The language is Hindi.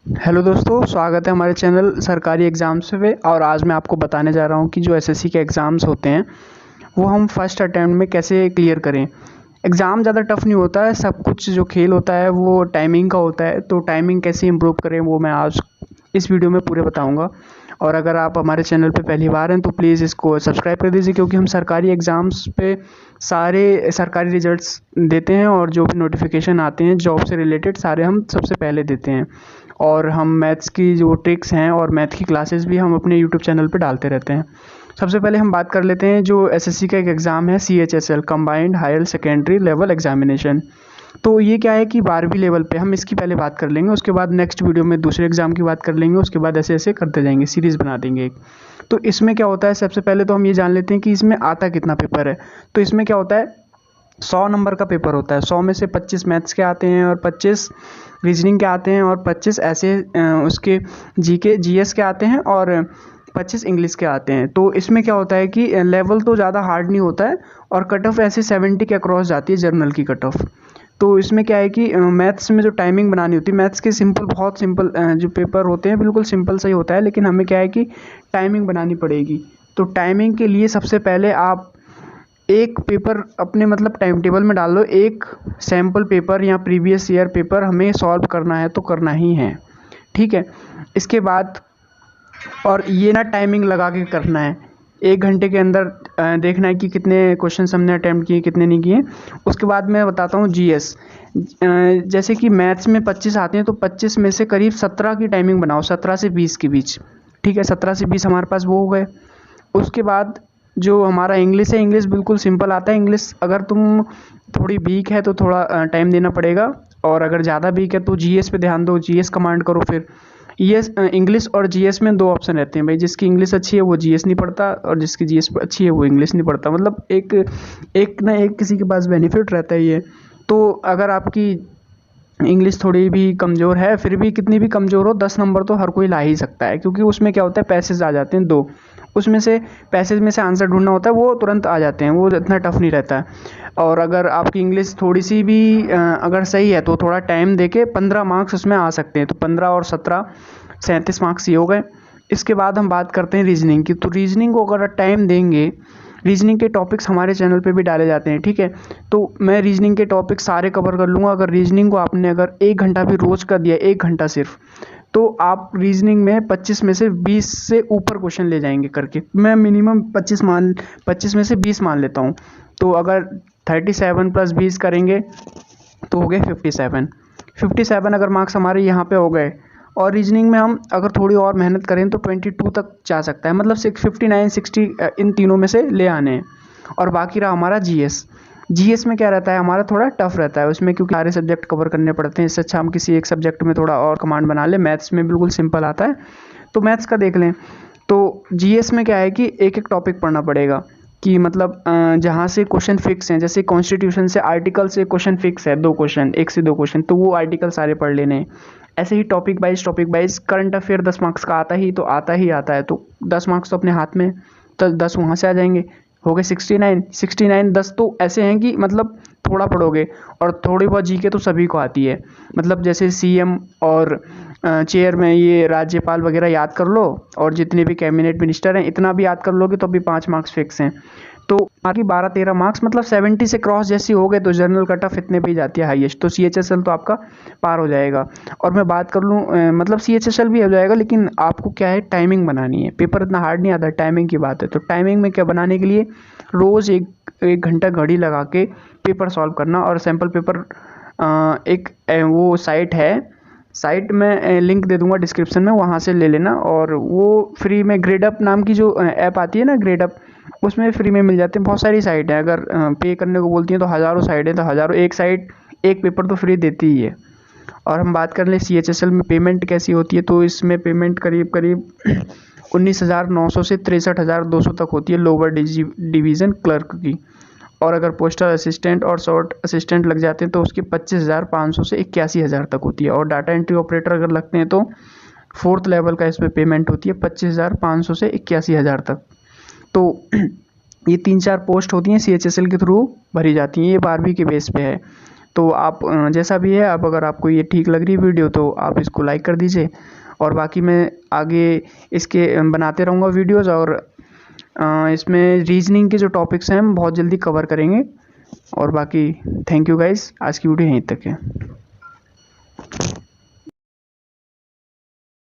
हेलो दोस्तों, स्वागत है हमारे चैनल सरकारी एग्ज़ाम्स पे। और आज मैं आपको बताने जा रहा हूँ कि जो एसएससी के एग्ज़ाम्स होते हैं वो हम फर्स्ट अटेम्प्ट में कैसे क्लियर करें। एग्ज़ाम ज़्यादा टफ नहीं होता है, सब कुछ जो खेल होता है वो टाइमिंग का होता है। तो टाइमिंग कैसे इम्प्रूव करें वो मैं आज इस वीडियो में पूरे बताऊँगा। और अगर आप हमारे चैनल पे पहली बार हैं तो प्लीज़ इसको सब्सक्राइब कर दीजिए, क्योंकि हम सरकारी एग्ज़ाम्स पे सारे सरकारी रिजल्ट्स देते हैं और जो भी नोटिफिकेशन आते हैं जॉब से रिलेटेड सारे हम सबसे पहले देते हैं। और हम मैथ्स की जो ट्रिक्स हैं और मैथ की क्लासेस भी हम अपने यूट्यूब चैनल पे डालते रहते हैं। सबसे पहले हम बात कर लेते हैं जो एसएससी का एक एग्ज़ाम है, CHSL combined higher secondary level examination. तो ये क्या है कि 12वीं लेवल पे हम इसकी पहले बात कर लेंगे, उसके बाद नेक्स्ट वीडियो में दूसरे एग्ज़ाम की बात कर लेंगे, उसके बाद ऐसे ऐसे करते जाएंगे, सीरीज़ बना देंगे एक। तो इसमें क्या होता है, सबसे पहले तो हम ये जान लेते हैं कि इसमें आता कितना पेपर है। तो इसमें क्या होता है, 100 नंबर का पेपर होता है। 100 में से 25 मैथ्स के आते हैं और 25 रीजनिंग के आते हैं और 25 ऐसे उसके जीके जीएस के आते हैं और 25 इंग्लिश के आते हैं। तो इसमें क्या होता है कि लेवल तो ज़्यादा हार्ड नहीं होता है और कट ऑफ ऐसे 70 के अक्रॉस जाती है जर्नल की कट ऑफ। तो इसमें क्या है कि मैथ्स में जो टाइमिंग बनानी होती है, मैथ्स के सिंपल बहुत सिंपल जो पेपर होते हैं बिल्कुल सिंपल सा ही होता है, लेकिन हमें क्या है कि टाइमिंग बनानी पड़ेगी। तो टाइमिंग के लिए सबसे पहले आप एक पेपर अपने मतलब टाइम टेबल में डाल लो। एक सैम्पल पेपर या प्रीवियस ईयर पेपर हमें सॉल्व करना है तो करना ही है, ठीक है। इसके बाद और ये ना टाइमिंग लगा के करना है, 1 घंटे के अंदर देखना है कि कितने क्वेश्चन हमने अटैम्प्ट किए कितने नहीं किए। उसके बाद मैं बताता हूँ जीएस। जैसे कि मैथ्स में 25 आते हैं तो 25 में से करीब 17 की टाइमिंग बनाओ, 17 से 20 के बीच, ठीक है। 17 से 20 हमारे पास वो हो गए। उसके बाद जो हमारा इंग्लिश है, इंग्लिश बिल्कुल सिंपल आता है। इंग्लिश अगर तुम थोड़ी वीक है तो थोड़ा टाइम देना पड़ेगा, और अगर ज़्यादा वीक है तो जीएस पे ध्यान दो, जीएस कमांड करो। फिर ईएस इंग्लिश और जीएस में 2 ऑप्शन रहते हैं भाई, जिसकी इंग्लिश अच्छी है वो जीएस नहीं पढ़ता और जिसकी जीएस अच्छी है वो इंग्लिश नहीं पढ़ता। मतलब एक एक ना एक किसी के पास बेनिफिट रहता है ये। तो अगर आपकी इंग्लिश थोड़ी भी कमज़ोर है, फिर भी कितनी भी कमज़ोर हो 10 नंबर तो हर कोई ला ही सकता है, क्योंकि उसमें क्या होता है पैसेज आ जाते हैं 2, उसमें से पैसेज में से आंसर ढूंढना होता है, वो तुरंत आ जाते हैं, वो इतना टफ नहीं रहता है। और अगर आपकी इंग्लिश थोड़ी सी भी अगर सही है तो थोड़ा टाइम देके 15 मार्क्स उसमें आ सकते हैं। तो 15 और 17 37 मार्क्स ये हो गए। इसके बाद हम बात करते हैं रीजनिंग की। तो रीजनिंग को अगर टाइम देंगे, रीजनिंग के टॉपिक्स हमारे चैनल पे भी डाले जाते हैं, ठीक है। तो मैं रीजनिंग के टॉपिक सारे कवर कर लूँगा। अगर रीजनिंग को आपने अगर 1 घंटा भी रोज़ का दिया, 1 घंटा सिर्फ, तो आप रीजनिंग में 25 में से 20 से ऊपर क्वेश्चन ले जाएंगे करके। मैं मिनिमम 25 में से 20 मान लेता हूँ। तो अगर 37 प्लस 20 करेंगे तो हो गए 57 अगर मार्क्स हमारे यहाँ पे हो गए। और रीजनिंग में हम अगर थोड़ी और मेहनत करें तो 22 तक जा सकता है, मतलब 59 60 इन तीनों में से ले आने हैं। और बाकी रहा हमारा जीएस। जीएस में क्या रहता है, हमारा थोड़ा टफ रहता है उसमें, क्योंकि सारे सब्जेक्ट कवर करने पड़ते हैं। इससे अच्छा हम किसी एक सब्जेक्ट में थोड़ा और कमांड बना लें। मैथ्स में बिल्कुल सिंपल आता है तो मैथ्स का देख लें। तो जीएस में क्या है कि एक एक टॉपिक पढ़ना पड़ेगा, कि मतलब जहाँ से क्वेश्चन फिक्स हैं, जैसे कॉन्स्टिट्यूशन से आर्टिकल से क्वेश्चन फिक्स है, 2 क्वेश्चन, 1 से 2 क्वेश्चन, तो वो आर्टिकल सारे पढ़ लेने हैं। ऐसे ही topic wise current affair 10 marks का आता ही आता है। तो 10 मार्क्स तो अपने हाथ में, तो 10 वहाँ से आ जाएंगे, हो गए 69। 10 तो ऐसे हैं कि मतलब थोड़ा पढ़ोगे, और थोड़ी बहुत जीके तो सभी को आती है। मतलब जैसे सीएम और चेयर में ये राज्यपाल वगैरह याद कर लो, और जितने भी कैबिनेट मिनिस्टर हैं इतना भी याद कर लोगे तो भी 5 मार्क्स फिक्स हैं। तो बाकी 12-13 मार्क्स, मतलब 70 से क्रॉस जैसी हो गए तो जनरल कट ऑफ इतने पे ही जाती है हाईएस्ट। तो CHSL तो आपका पार हो जाएगा। और मैं बात कर लूँ मतलब CHSL भी हो जाएगा, लेकिन आपको क्या है टाइमिंग बनानी है। पेपर इतना हार्ड नहीं आता, टाइमिंग की बात है। तो टाइमिंग में क्या बनाने के लिए रोज़ एक घंटा घड़ी लगा के पेपर सॉल्व करना। और सैम्पल पेपर एक वो साइट में लिंक दे दूंगा डिस्क्रिप्शन में, वहाँ से ले लेना। और वो फ्री में ग्रेडअप नाम की जो ऐप आती है ना, ग्रेडअप, उसमें फ्री में मिल जाते हैं। बहुत सारी साइट है, अगर पे करने को बोलती हैं तो हज़ारों साइट है, तो हज़ारों एक साइट एक पेपर तो फ्री देती ही है। और हम बात कर लें CHSL में पेमेंट कैसी होती है, तो इसमें पेमेंट करीब 19,900 से 63,200 तक होती है लोअर डिवीज़न क्लर्क की। और अगर पोस्टल असिस्टेंट और शॉर्ट असिस्टेंट लग जाते हैं तो उसकी 25,500 से 81,000 तक होती है। और डाटा एंट्री ऑपरेटर अगर लगते हैं तो 4th लेवल का इसमें पेमेंट होती है 25,500 से 81,000 तक। तो ये 3-4 पोस्ट होती हैं CHSL के थ्रू भरी जाती हैं, ये 12वीं के बेस पे है। तो आप जैसा भी है, अब अगर आपको ये ठीक लग रही वीडियो तो आप इसको लाइक कर दीजिए, और बाकी मैं आगे इसके बनाते रहूँगा वीडियोज़, और इसमें रीजनिंग के जो टॉपिक्स हैं हम बहुत जल्दी कवर करेंगे। और बाकी थैंक यू गाइस, आज की वीडियो यहीं तक है।